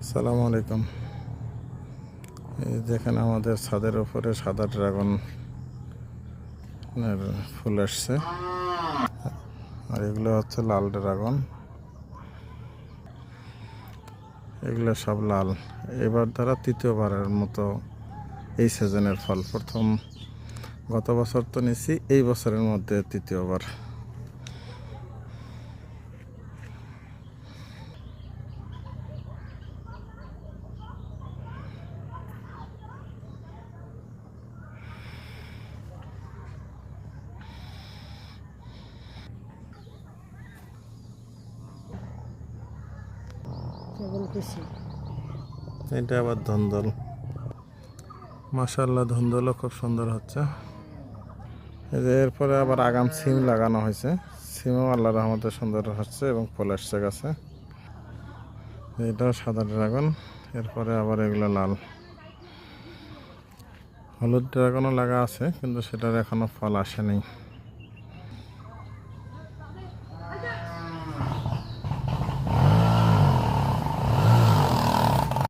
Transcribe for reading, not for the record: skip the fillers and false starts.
আসসালামু আলাইকুম। এই দেখেন আমাদের ছাদের উপরে সাদা ড্রাগন ফুল আসছে, আর এগুলো হচ্ছে লাল ড্রাগন। এগুলো সব লাল। এবার দ্বারা তৃতীয়বারের মতো এই সিজনের ফল। প্রথম গত বছর তো নিছি, এই বছরের মধ্যে তৃতীয়বার। এটা আবার ধন্দল। মাশাআল্লাহ, ধন্দলও খুব সুন্দর হচ্ছে। এরপরে আবার আগাম সিম লাগানো হয়েছে। সিমও আল্লাহ রহমতে সুন্দর হচ্ছে এবং ফুল আসছে গাছে। এটাও সাদা ড্রাগন। এরপরে আবার এগুলো লাল। হলুদ ড্রাগনও লাগা আছে, কিন্তু সেটার এখনো ফল আসেনি।